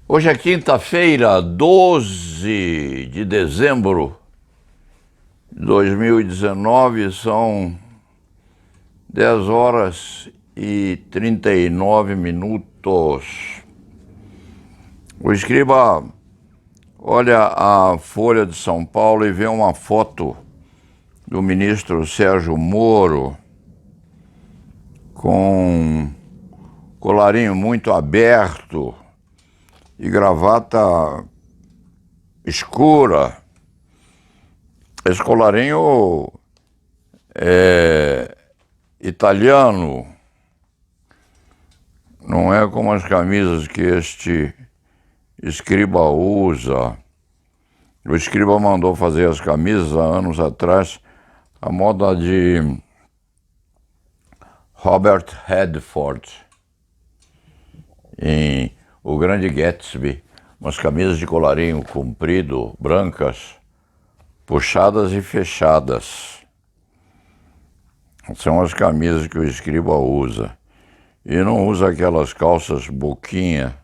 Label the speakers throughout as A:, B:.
A: Hoje é quinta-feira, 12 de dezembro de 2019, são 10 horas e 39 minutos. O escriba olha a Folha de São Paulo e vê uma foto do ministro Sérgio Moro com colarinho muito aberto e gravata escura. Esse colarinho é italiano, não é como as camisas que este escriba usa. O escriba mandou fazer as camisas há anos atrás, a moda de Robert Redford, em O Grande Gatsby, umas camisas de colarinho comprido, brancas, puxadas e fechadas. São as camisas que o escriba usa. E não usa aquelas calças boquinha,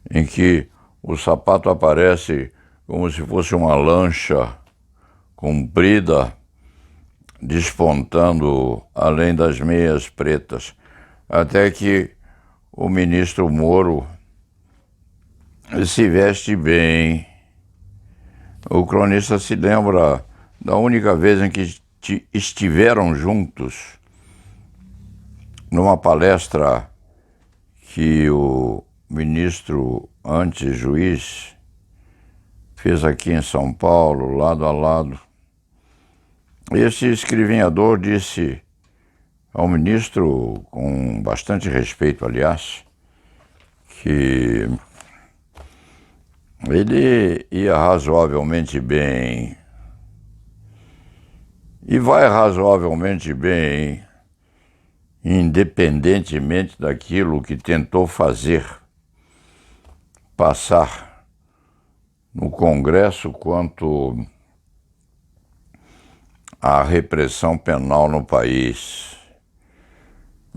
A: em que o sapato aparece como se fosse uma lancha comprida, despontando além das meias pretas. Até que o ministro Moro se veste bem. O cronista se lembra da única vez em que estiveram juntos numa palestra que o ministro antes juiz fez aqui em São Paulo, lado a lado. Esse escrivinhador disse ao ministro, com bastante respeito, aliás, que ele ia razoavelmente bem. E vai razoavelmente bem, independentemente daquilo que tentou passar no Congresso quanto à repressão penal no país.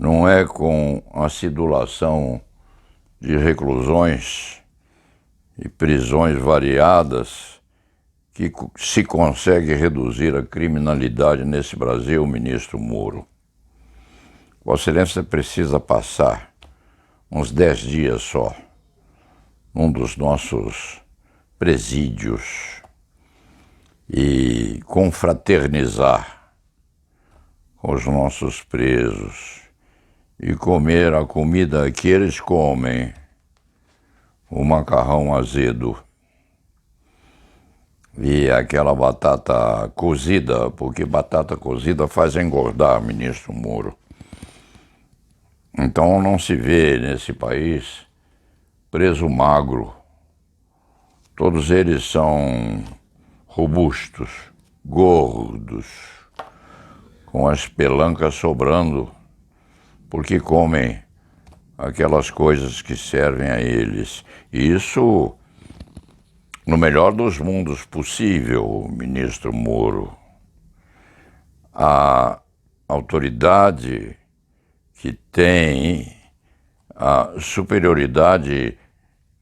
A: Não é com a sidulação de reclusões e prisões variadas que se consegue reduzir a criminalidade nesse Brasil, ministro Moro. Vossa Excelência precisa passar uns 10 dias só num dos nossos presídios e confraternizar com os nossos presos e comer a comida que eles comem, o macarrão azedo e aquela batata cozida, porque batata cozida faz engordar, ministro Moro. Então não se vê nesse país preso magro. Todos eles são robustos, gordos, com as pelancas sobrando, porque comem aquelas coisas que servem a eles. E isso no melhor dos mundos possível, ministro Moro. A autoridade que tem a superioridade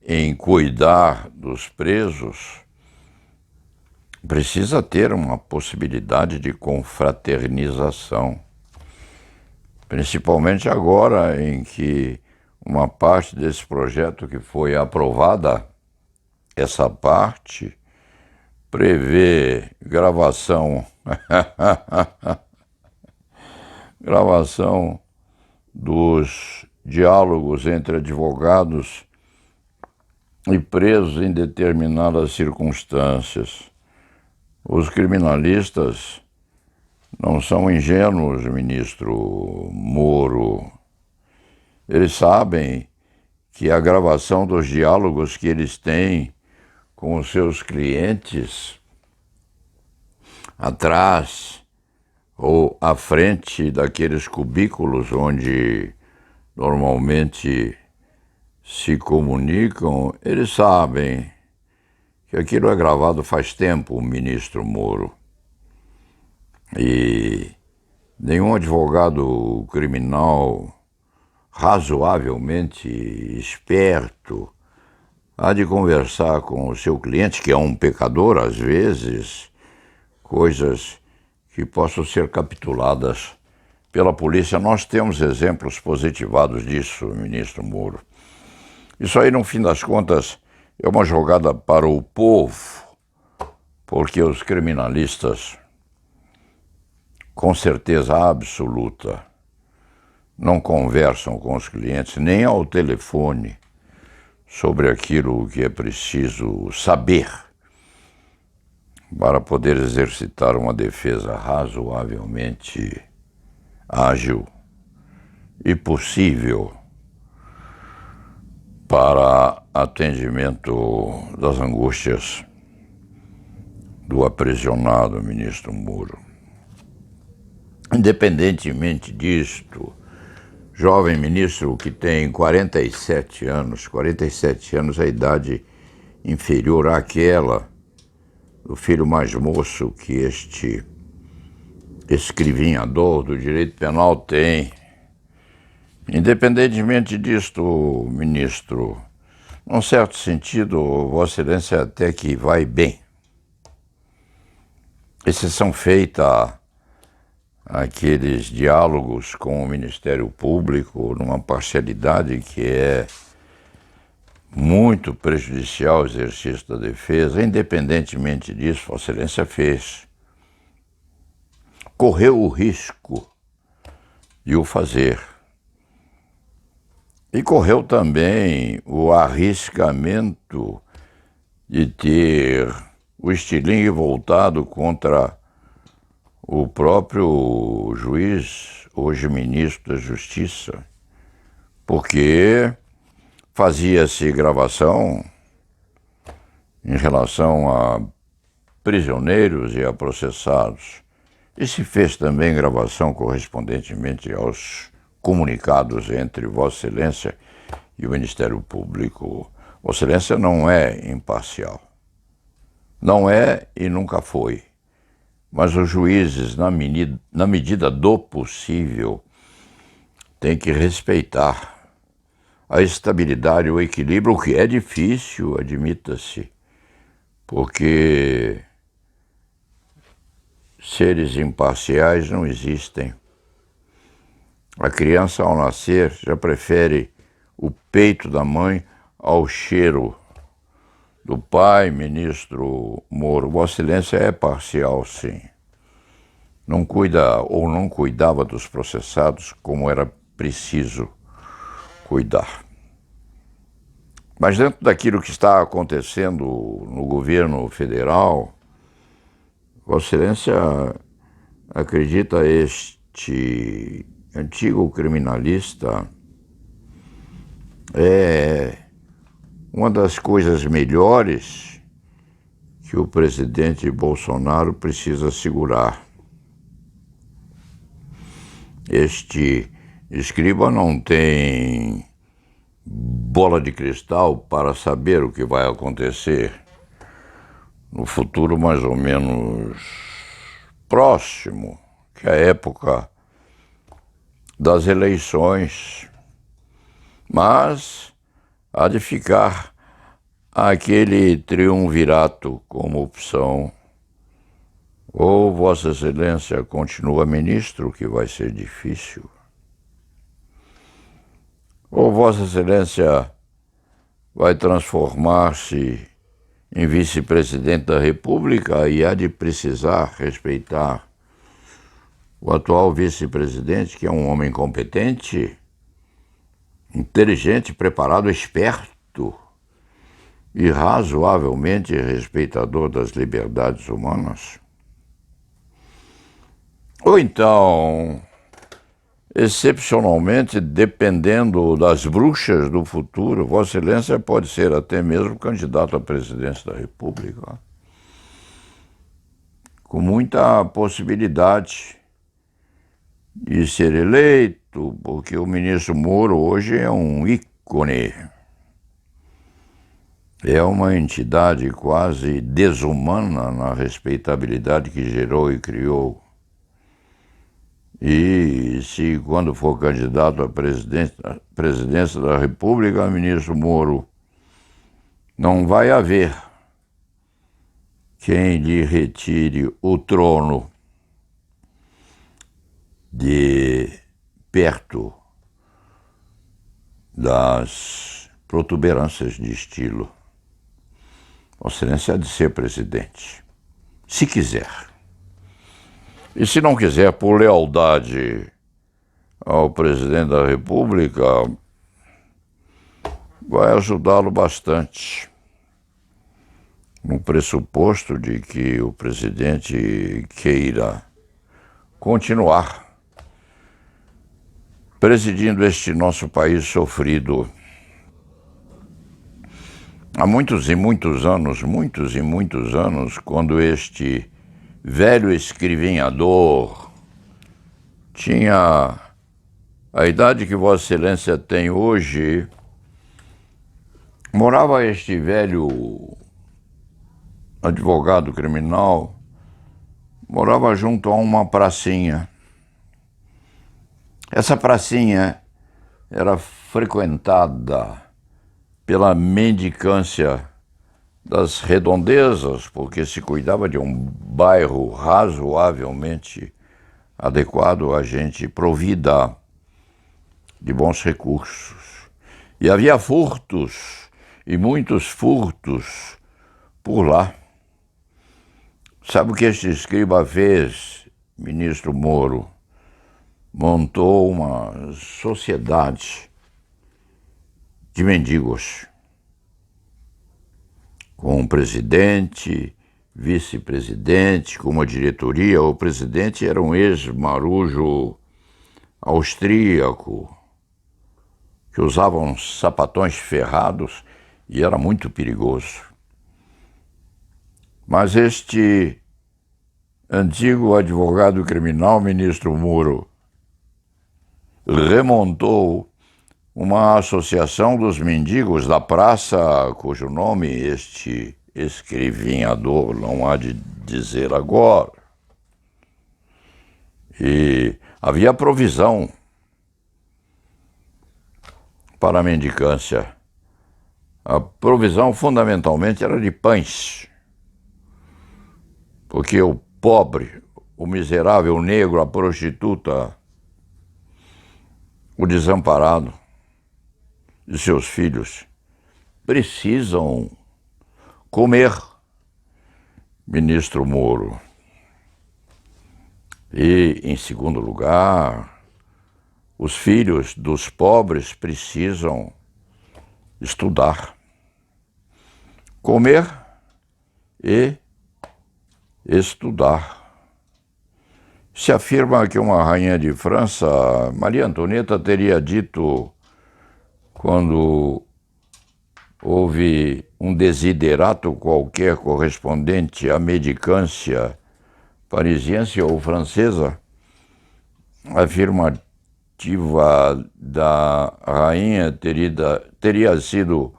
A: em cuidar dos presos precisa ter uma possibilidade de confraternização, principalmente agora em que uma parte desse projeto que foi aprovada, essa parte prevê gravação dos diálogos entre advogados e presos em determinadas circunstâncias. Os criminalistas não são ingênuos, ministro Moro. Eles sabem que a gravação dos diálogos que eles têm com os seus clientes atrás ou à frente daqueles cubículos onde normalmente se comunicam, eles sabem que aquilo é gravado faz tempo, ministro Moro. E nenhum advogado criminal razoavelmente esperto há de conversar com o seu cliente, que é um pecador às vezes, coisas que possam ser capituladas pela polícia. Nós temos exemplos positivados disso, ministro Moro. Isso aí, no fim das contas, é uma jogada para o povo, porque os criminalistas, com certeza absoluta, não conversam com os clientes nem ao telefone sobre aquilo que é preciso saber para poder exercitar uma defesa razoavelmente ágil e possível para atendimento das angústias do aprisionado ministro Moro. Independentemente disto, jovem ministro que tem 47 anos é a idade inferior àquela do filho mais moço que este escrivinhador do direito penal tem. Independentemente disto, ministro, num certo sentido, Vossa Excelência até que vai bem. Exceção feita àqueles diálogos com o Ministério Público numa parcialidade que é muito prejudicial ao exercício da defesa. Independentemente disso, Vossa Excelência fez. Correu o risco de o fazer. E correu também o arriscamento de ter o estilingue voltado contra o próprio juiz, hoje ministro da Justiça, porque fazia-se gravação em relação a prisioneiros e a processados, e se fez também gravação correspondentemente aos comunicados entre Vossa Excelência e o Ministério Público. Vossa Excelência não é imparcial. Não é e nunca foi. Mas os juízes, na medida do possível, têm que respeitar a estabilidade, o equilíbrio, o que é difícil, admita-se, porque seres imparciais não existem. A criança, ao nascer, já prefere o peito da mãe ao cheiro do pai, ministro Moro. Vossa Excelência é parcial, sim. Não cuida ou não cuidava dos processados como era preciso cuidar. Mas dentro daquilo que está acontecendo no governo federal, Vossa Excelência acredita este antigo criminalista é uma das coisas melhores que o presidente Bolsonaro precisa segurar. Este escriba não tem bola de cristal para saber o que vai acontecer no futuro mais ou menos próximo, que é a época das eleições, mas há de ficar aquele triunvirato como opção. Ou Vossa Excelência continua ministro, que vai ser difícil, ou Vossa Excelência vai transformar-se em vice-presidente da República e há de precisar respeitar o atual vice-presidente, que é um homem competente, inteligente, preparado, esperto e razoavelmente respeitador das liberdades humanas. Ou então, excepcionalmente, dependendo das bruxas do futuro, Vossa Excelência pode ser até mesmo candidato à presidência da República, com muita possibilidade de ser eleito, porque o ministro Moro hoje é um ícone, é uma entidade quase desumana na respeitabilidade que gerou e criou. E se quando for candidato à presidência da República, ministro Moro não vai haver quem lhe retire o trono de perto das protuberâncias de estilo. Vossa Excelência há de ser presidente, se quiser. E se não quiser, por lealdade ao presidente da República, vai ajudá-lo bastante, no pressuposto de que o presidente queira continuar presidindo este nosso país sofrido há muitos e muitos anos, quando este velho escrivinhador tinha a idade que Vossa Excelência tem hoje, morava este velho advogado criminal, morava junto a uma pracinha. Essa pracinha era frequentada pela mendicância das redondezas, porque se cuidava de um bairro razoavelmente adequado a gente provida de bons recursos. E havia furtos, e muitos furtos por lá. Sabe o que este escriba fez, ministro Moro? Montou uma sociedade de mendigos, com um presidente, vice-presidente, com uma diretoria. O presidente era um ex-marujo austríaco, que usava uns sapatões ferrados e era muito perigoso. Mas este antigo advogado criminal, ministro Moro, remontou uma associação dos mendigos da praça, cujo nome este escrivinhador não há de dizer agora. E havia provisão para a mendicância. A provisão fundamentalmente era de pães, porque o pobre, o miserável, o negro, a prostituta, o desamparado e seus filhos precisam comer, ministro Moro. E, em segundo lugar, os filhos dos pobres precisam estudar, comer e estudar. Se afirma que uma rainha de França, Maria Antonieta, teria dito, quando houve um desiderato qualquer correspondente à mendicância parisiense ou francesa, a afirmativa da rainha teria sido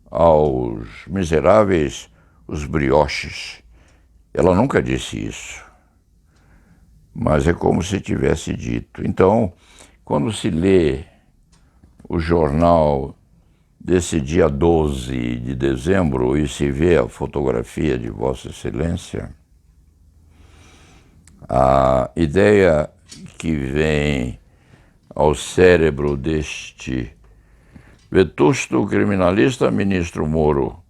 A: aos miseráveis os brioches. Ela nunca disse isso, mas é como se tivesse dito. Então, quando se lê o jornal desse dia 12 de dezembro e se vê a fotografia de Vossa Excelência, a ideia que vem ao cérebro deste vetusto criminalista, ministro Moro,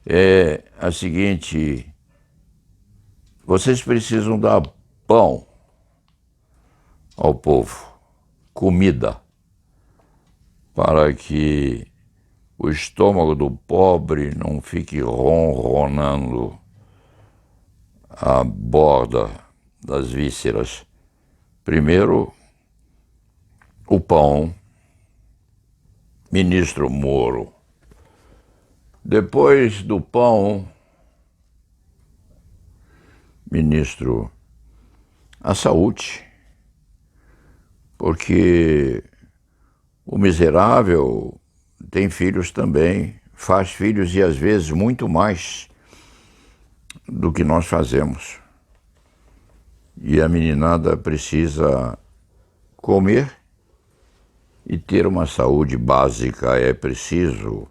A: é a seguinte: vocês precisam dar pão ao povo, comida, para que o estômago do pobre não fique ronronando à borda das vísceras. Primeiro, o pão, ministro Moro. Depois do pão, ministro, a saúde, porque o miserável tem filhos também, faz filhos e às vezes muito mais do que nós fazemos. E a meninada precisa comer e ter uma saúde básica. É preciso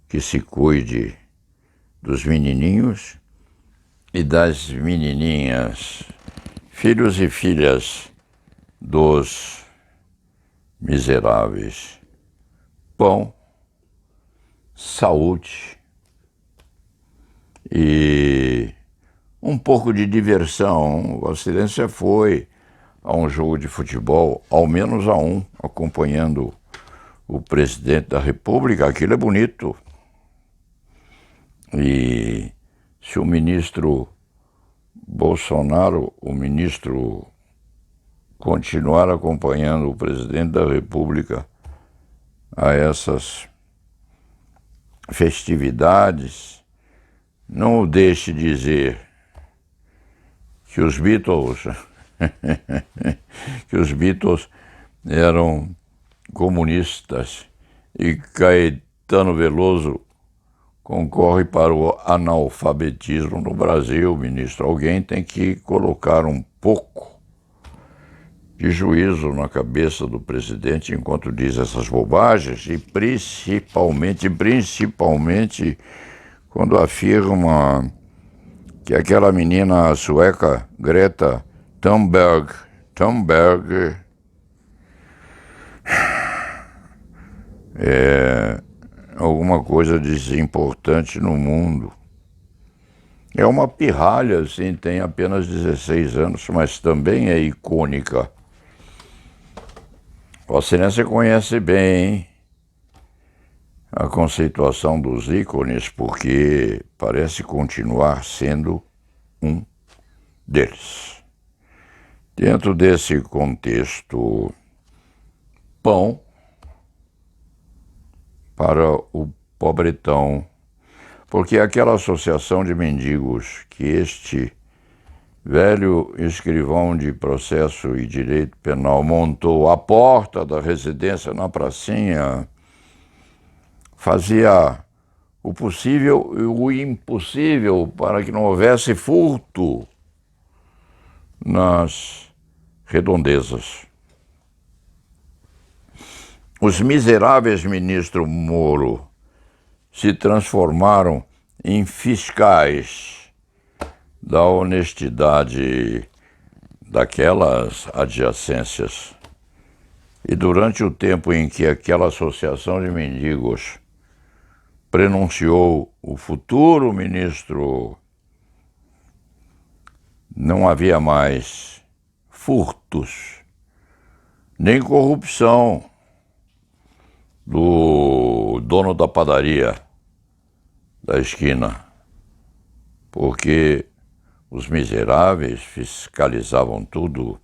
A: que se cuide dos menininhos e das menininhas, filhos e filhas dos miseráveis. Pão, saúde e um pouco de diversão. O Ocidente foi a um jogo de futebol, ao menos a um, acompanhando o presidente da República. Aquilo é bonito. E se o ministro Bolsonaro, o ministro, continuar acompanhando o presidente da República a essas festividades, não o deixe dizer que os Beatles eram comunistas e Caetano Veloso concorre para o analfabetismo no Brasil, ministro. Alguém tem que colocar um pouco de juízo na cabeça do presidente enquanto diz essas bobagens e principalmente quando afirma que aquela menina sueca, Greta Thunberg é alguma coisa desimportante no mundo. É uma pirralha, sim, tem apenas 16 anos, mas também é icônica. Você conhece bem a conceituação dos ícones, porque parece continuar sendo um deles. Dentro desse contexto, pão para o pobretão, porque aquela associação de mendigos que este velho escrivão de processo e direito penal montou à porta da residência na pracinha fazia o possível e o impossível para que não houvesse furto nas redondezas. Os miseráveis, ministro Moro, se transformaram em fiscais da honestidade daquelas adjacências. E durante o tempo em que aquela associação de mendigos prenunciou o futuro ministro, não havia mais furtos, nem corrupção do dono da padaria da esquina, porque os miseráveis fiscalizavam tudo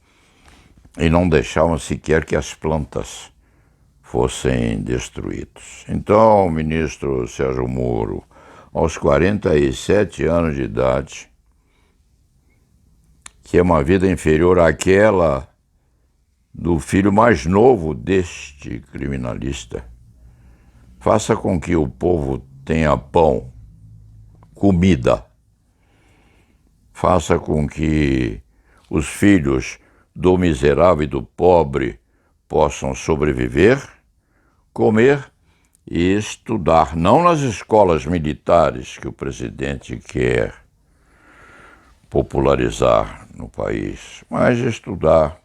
A: e não deixavam sequer que as plantas fossem destruídas. Então, ministro Sérgio Moro, aos 47 anos de idade, que é uma vida inferior àquela do filho mais novo deste criminalista, faça com que o povo tenha pão, comida. Faça com que os filhos do miserável e do pobre possam sobreviver, comer e estudar, não nas escolas militares que o presidente quer popularizar no país, mas estudar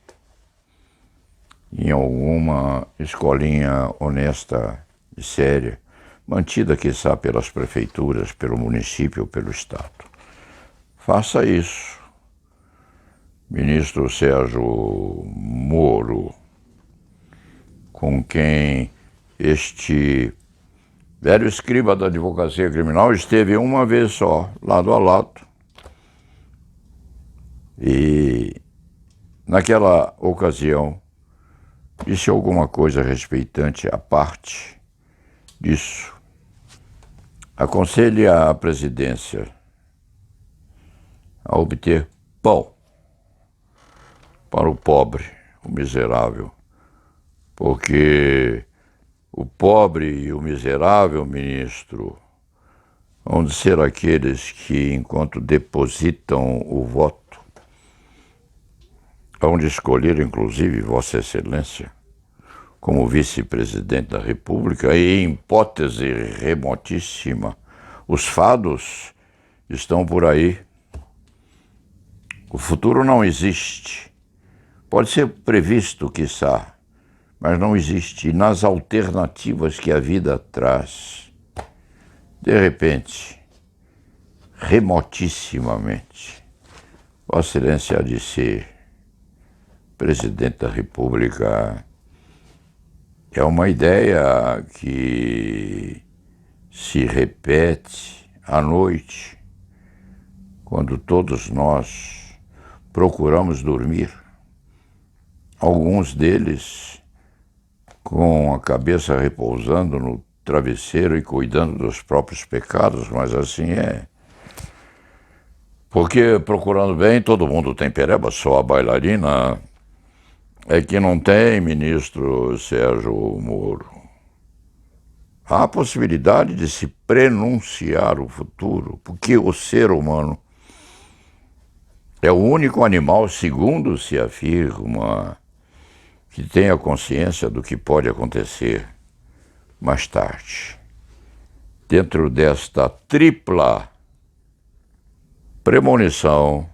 A: em alguma escolinha honesta e séria, mantida, quiçá, pelas prefeituras, pelo município ou pelo Estado. Faça isso, ministro Sérgio Moro, com quem este velho escriba da advocacia criminal esteve uma vez só, lado a lado. E, naquela ocasião, disse alguma coisa respeitante à parte disso. Aconselhe a presidência a obter pão para o pobre, o miserável, porque o pobre e o miserável, ministro, vão ser aqueles que, enquanto depositam o voto, hão de escolher, inclusive, Vossa Excelência, como vice-presidente da República e, em hipótese remotíssima, Os fados estão por aí. O futuro não existe. Pode ser previsto, quiçá, mas não existe. E nas alternativas que a vida traz, de repente, remotissimamente, Vossa Excelência há de ser presidente da República. É uma ideia que se repete à noite, quando todos nós procuramos dormir. Alguns deles com a cabeça repousando no travesseiro e cuidando dos próprios pecados, mas assim é. Porque, procurando bem, todo mundo tem pereba, só a bailarina é que não tem, ministro Sérgio Moro. Há a possibilidade de se prenunciar o futuro, porque o ser humano é o único animal, segundo se afirma, que tem a consciência do que pode acontecer mais tarde. Dentro desta tripla premonição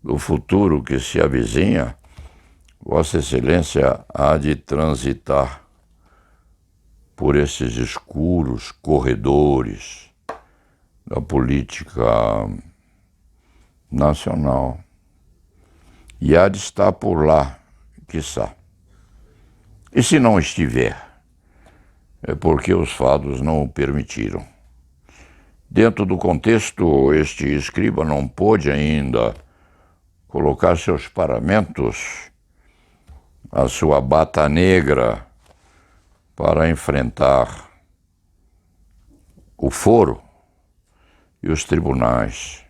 A: do futuro que se avizinha, Vossa Excelência há de transitar por esses escuros corredores da política nacional. E há de estar por lá, quiçá. E se não estiver, é porque os fados não o permitiram. Dentro do contexto, este escriba não pôde ainda colocar seus paramentos, a sua bata negra, para enfrentar o foro e os tribunais.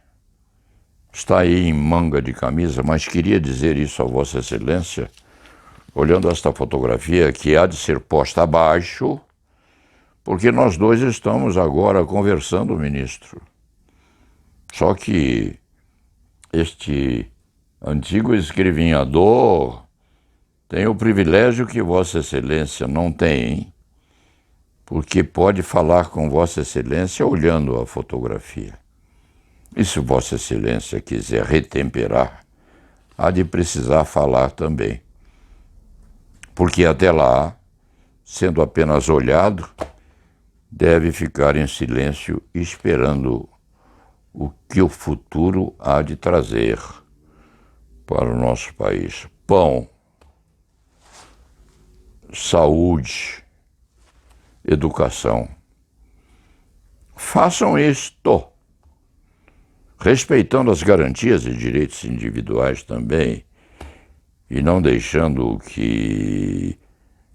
A: Está aí em manga de camisa, mas queria dizer isso a Vossa Excelência, olhando esta fotografia que há de ser posta abaixo, porque nós dois estamos agora conversando, ministro. Só que este antigo escrevinhador tem o privilégio que Vossa Excelência não tem, porque pode falar com Vossa Excelência olhando a fotografia. E se Vossa Excelência quiser retemperar, há de precisar falar também. Porque até lá, sendo apenas olhado, deve ficar em silêncio esperando o que o futuro há de trazer para o nosso país. Pão, saúde, educação. Façam isto, respeitando as garantias e direitos individuais também, e não deixando que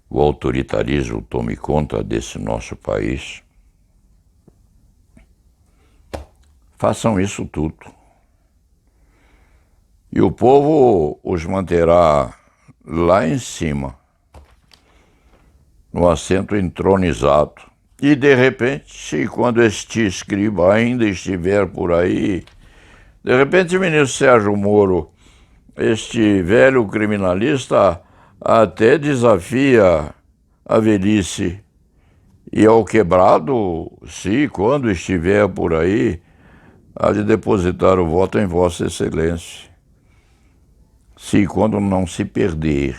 A: o autoritarismo tome conta desse nosso país. Façam isso tudo. E o povo os manterá lá em cima, no assento entronizado. E, de repente, quando este escriba ainda estiver por aí, de repente, ministro Sérgio Moro, este velho criminalista, até desafia a velhice. E ao quebrado, se quando estiver por aí, há de depositar o voto em Vossa Excelência. Se quando não se perder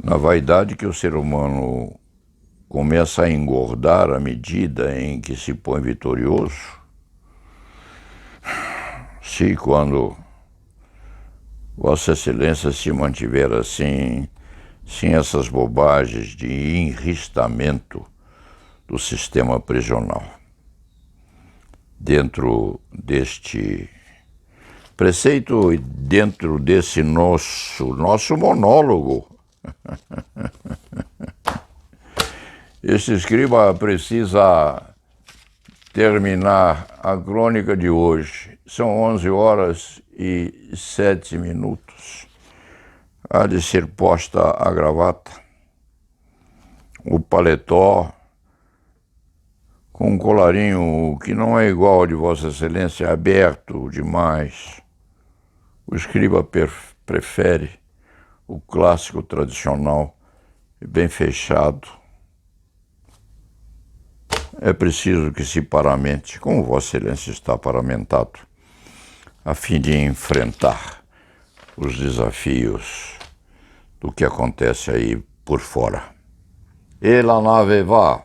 A: na vaidade que o ser humano começa a engordar à medida em que se põe vitorioso, se quando Vossa Excelência se mantiver assim, sem essas bobagens de enristamento do sistema prisional. Dentro deste preceito e dentro desse nosso monólogo, este escriba precisa terminar a crônica de hoje. São 11h07. Há de ser posta a gravata, o paletó, com um colarinho que não é igual ao de Vossa Excelência, aberto demais. O escriba prefere o clássico tradicional, bem fechado. é preciso que se paramente, como Vossa Excelência está paramentado, a fim de enfrentar os desafios do que acontece aí por fora. E la nave va.